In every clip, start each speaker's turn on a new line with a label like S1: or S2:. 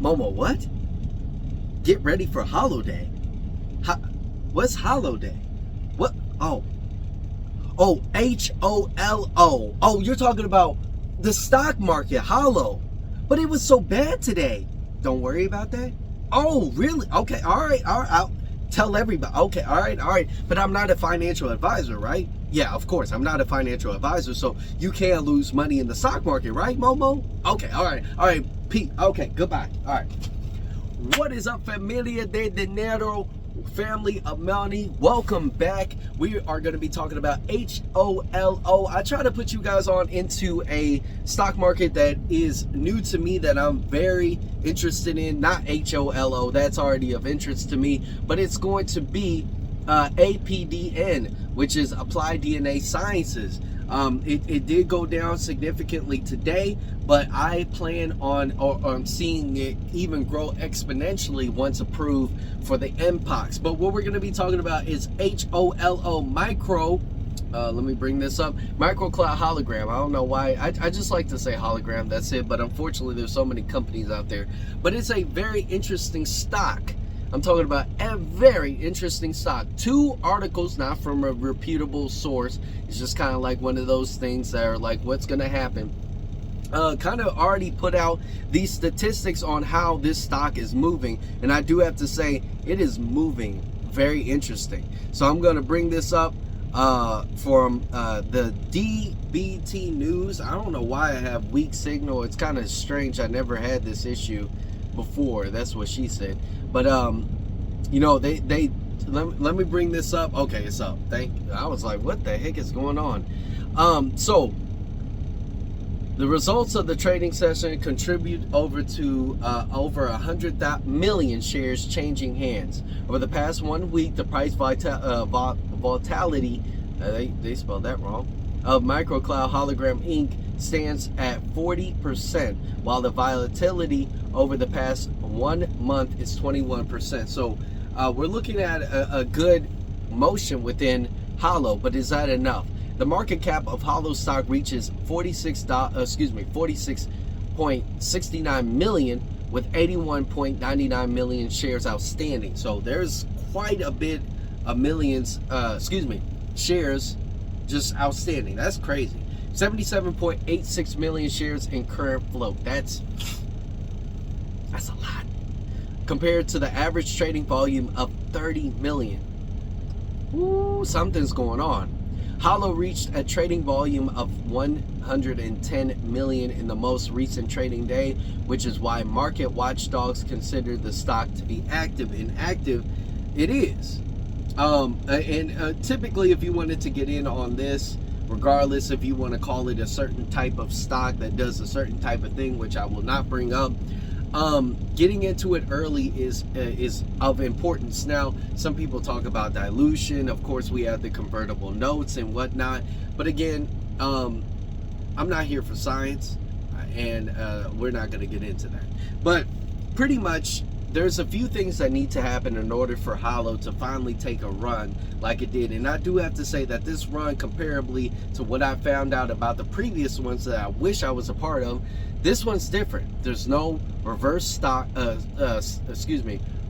S1: Momo, what? Get ready for HOLODAY. What's HOLODAY? What? Oh, HOLO. Oh, you're talking about the stock market, HOLO. But it was so bad today. Don't worry about that. Oh, really? Okay, all right. I'll tell everybody. Okay, all right. But I'm not a financial advisor, right? Yeah, of course, I'm not a financial advisor, so you can't lose money in the stock market, right, Momo? Okay, all right, Pete. Okay, goodbye. All right. What is up, familia de dinero, family of money? Welcome back. We are going to be talking about HOLO. I try to put you guys on into a stock market that is new to me, that I'm very interested in. Not HOLO, that's already of interest to me, but it's going to be APDN, which is Applied DNA Sciences. It did go down significantly today, but I plan on seeing it even grow exponentially once approved for the MPOX. But what we're going to be talking about is HOLO micro. Let me bring this up. MicroCloud hologram. I don't know why. I just like to say hologram. That's it. But unfortunately, there's so many companies out there. But it's a very interesting stock. I'm talking about a very interesting stock. 2 articles, not from a reputable source. It's just kind of like one of those things that are like, what's going to happen? Kind of already put out these statistics on how this stock is moving. And I do have to say, it is moving very interesting. So I'm going to bring this up from the DBT News. I don't know why I have weak signal. It's kind of strange. I never had this issue before. That's what she said. But you know, let me bring this up. Okay, it's up. I was like, what the heck is going on? So the results of the trading session contribute over 100 million shares changing hands over the past 1 week. The price volatility, they spelled that wrong, of MicroCloud Hologram Inc. stands at 40%, while the volatility over the past 1 month is 21%. So we're looking at a good motion within HOLO, but is that enough? The market cap of HOLO stock reaches 46.69 million with 81.99 million shares outstanding. So there's quite a bit of millions, shares just outstanding. That's crazy. 77.86 million shares in current float. That's a lot compared to the average trading volume of 30 million. Ooh, something's going on. HOLO reached a trading volume of 110 million in the most recent trading day, which is why market watchdogs consider the stock to be active. Inactive, it is. Typically, if you wanted to get in on this, regardless if you want to call it a certain type of stock that does a certain type of thing, which I will not bring up, getting into it early is of importance. Now, some people talk about dilution. Of course, we have the convertible notes and whatnot. But again, I'm not here for science, and we're not going to get into that. But pretty much, there's a few things that need to happen in order for HOLO to finally take a run like it did. And I do have to say that this run, comparably to what I found out about the previous ones that I wish I was a part of, this one's different. There's no reverse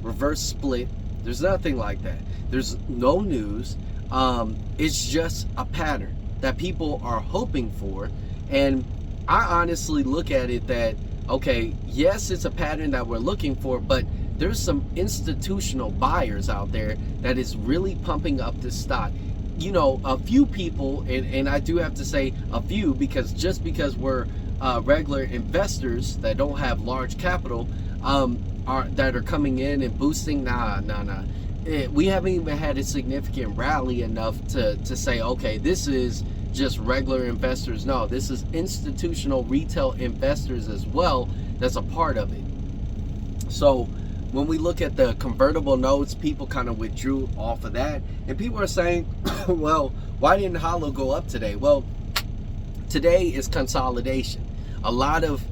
S1: reverse split. There's nothing like that. There's no news. It's just a pattern that people are hoping for. And I honestly look at it that, okay, yes, it's a pattern that we're looking for, but there's some institutional buyers out there that is really pumping up this stock. You know, a few people, and I do have to say a few, because just because we're regular investors that don't have large capital, that are coming in and boosting, nah. We haven't even had a significant rally enough to say, okay, this is just regular investors. No, this is institutional retail investors as well that's a part of it. So when we look at the convertible notes, people kind of withdrew off of that, and people are saying, well, why didn't HOLO go up today? Well, today is consolidation. A lot of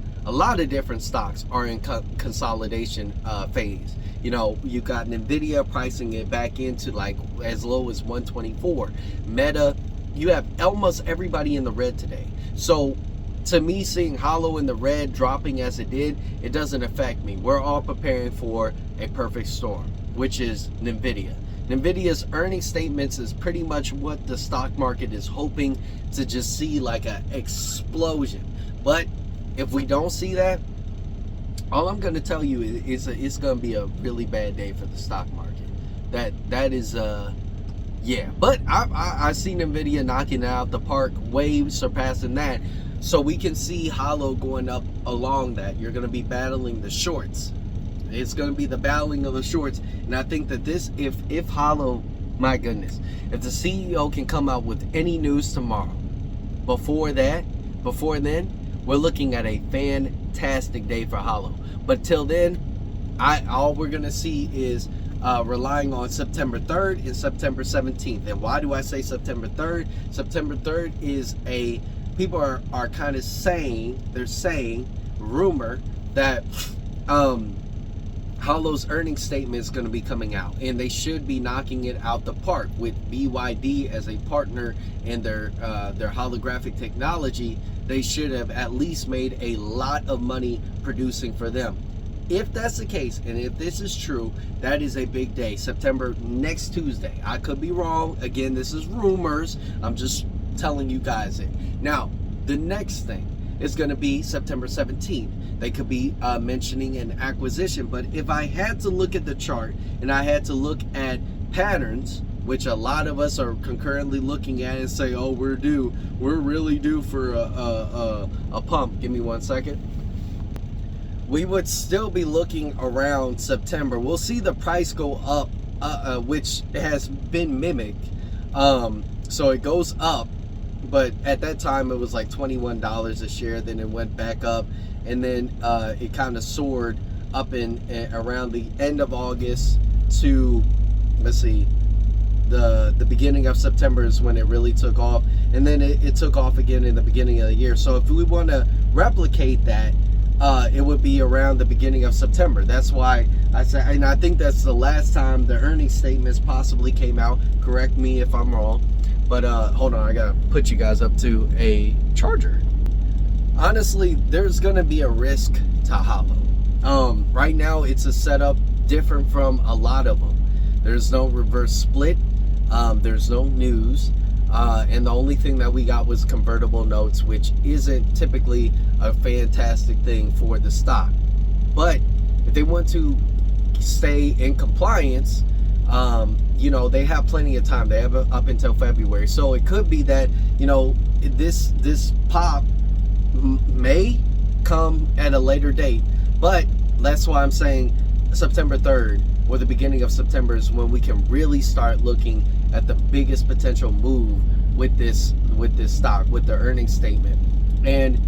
S1: different stocks are in consolidation phase. You know, you got Nvidia pricing it back into like as low as 124. Meta, you have almost everybody in the red today. So to me, seeing HOLO in the red dropping as it did, it doesn't affect me. We're all preparing for a perfect storm, which is NVIDIA. NVIDIA's earnings statements is pretty much what the stock market is hoping to just see, like an explosion. But if we don't see that, all I'm going to tell you is it's going to be a really bad day for the stock market. That is yeah. But I seen NVIDIA knocking it out the park, way surpassing that. So we can see HOLO going up along that. You're going to be battling the shorts. It's going to be the battling of the shorts. And I think that this, if HOLO, my goodness, if the CEO can come out with any news tomorrow, before then, we're looking at a fantastic day for HOLO. But till then, all we're going to see is relying on September 3rd and September 17th. And why do I say September 3rd? September 3rd is people are kind of saying, rumor that HOLO's earnings statement is going to be coming out, and they should be knocking it out the park with BYD as a partner in their holographic technology. They should have at least made a lot of money producing for them. If that's the case, and if this is true, that is a big day. September, next Tuesday. I could be wrong. Again, this is rumors. I'm just telling you guys it. Now, the next thing is going to be September 17th. They could be mentioning an acquisition. But if I had to look at the chart and I had to look at patterns, which a lot of us are concurrently looking at and say, oh, we're really due for a pump. Give me 1 second. We would still be looking around September. We'll see the price go up, which has been mimicked. So it goes up, but at that time it was like $21 a share. Then it went back up, and then it kind of soared up in around the end of August to, let's see, the beginning of September is when it really took off, and then it took off again in the beginning of the year. So if we want to replicate that, it would be around the beginning of September. That's why I say, and I think that's the last time the earnings statements possibly came out. Correct me if I'm wrong, but hold on, I gotta put you guys up to a charger. Honestly, there's gonna be a risk to HOLO. Right now, it's a setup different from a lot of them. There's no reverse split. There's no news. And the only thing that we got was convertible notes, which isn't typically a fantastic thing for the stock. But if they want to stay in compliance, you know, they have plenty of time. They have up until February. So it could be that, you know, this pop may come at a later date. But that's why I'm saying September 3rd or the beginning of September is when we can really start looking at the biggest potential move with this stock, with the earnings statement. And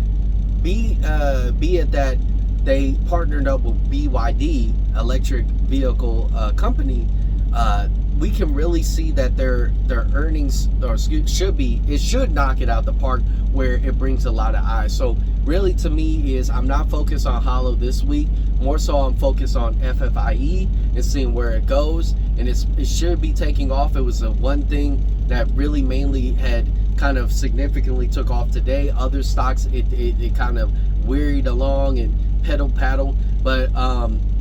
S1: be it that they partnered up with BYD, electric vehicle company, we can really see that their earnings should knock it out the park, where it brings a lot of eyes. So really, to me, is I'm not focused on HOLO this week. More so, I'm focused on FFIE and seeing where it goes. And it should be taking off. It was the one thing that really mainly had kind of significantly took off today. Other stocks, it kind of wearied along and paddle. But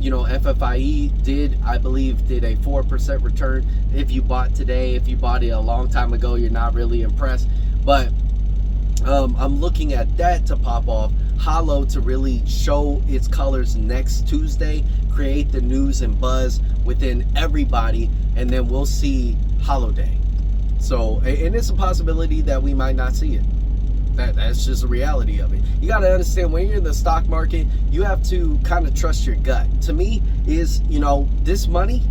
S1: you know, FFIE I believe did a 4% return. If you bought today, if you bought it a long time ago, you're not really impressed. But I'm looking at that to pop off. HOLO to really show its colors next Tuesday, create the news and buzz within everybody, and then we'll see HOLODAY. So, and it's a possibility that we might not see it. That's just the reality of it. You got to understand, when you're in the stock market, you have to kind of trust your gut. To me, is, you know, this money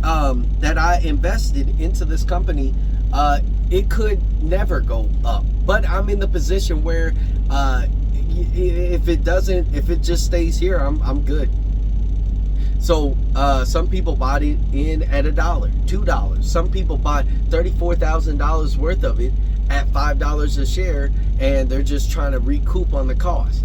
S1: that I invested into this company, it could never go up. But I'm in the position where if it just stays here, I'm good. So some people bought it in at $1, $2. Some people bought $34,000 worth of it at $5 a share, and they're just trying to recoup on the cost.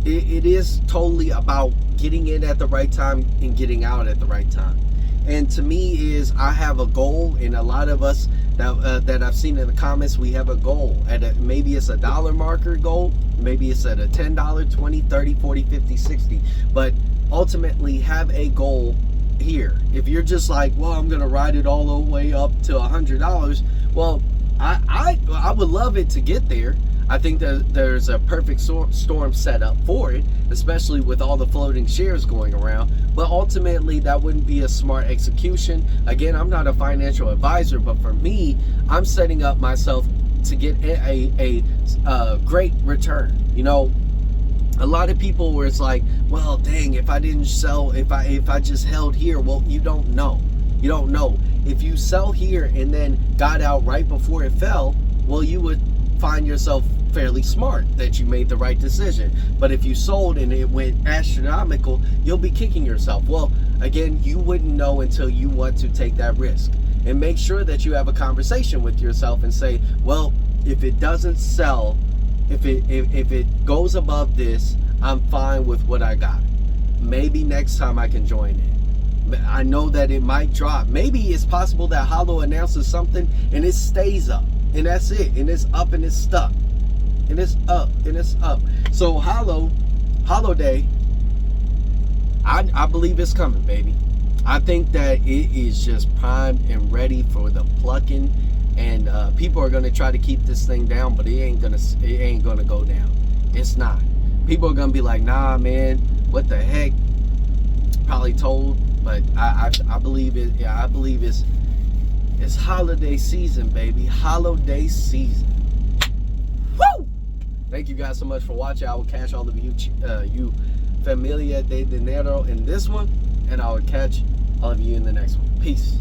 S1: It is totally about getting in at the right time and getting out at the right time. And to me is, I have a goal, and a lot of us that I've seen in the comments, we have a goal at maybe it's a dollar marker goal, maybe it's at a $10, $20, $30, $40, $50, $60, but ultimately have a goal here. If you're just like, well, I'm gonna ride it all the way up to $100, well, I would love it to get there. I think that there's a perfect storm set up for it, especially with all the floating shares going around. But ultimately, that wouldn't be a smart execution. Again, I'm not a financial advisor, but for me, I'm setting up myself to get a great return. You know, a lot of people where it's like, well, dang, if I didn't sell, if I just held here, well, you don't know. You don't know. If you sell here and then got out right before it fell, well, you would find yourself fairly smart that you made the right decision. But if you sold and it went astronomical, you'll be kicking yourself. Well, again, you wouldn't know until you want to take that risk. And make sure that you have a conversation with yourself and say, well, if it doesn't sell, if it goes above this, I'm fine with what I got. Maybe next time I can join in. I know that it might drop. Maybe it's possible that HOLO announces something and it stays up, and that's it, and it's up and it's stuck, and it's up and it's up. So HOLODAY, I believe it's coming, baby. I think that it is just primed and ready for the plucking, and people are gonna try to keep this thing down, but it ain't gonna go down. It's not. People are gonna be like, nah, man, what the heck? Probably told, but I believe it. Yeah, I believe it's holiday season, baby. HOLODAY season. Woo! Thank you guys so much for watching. I will catch all of you familia de dinero in this one, and I will catch all of you in the next one. Peace.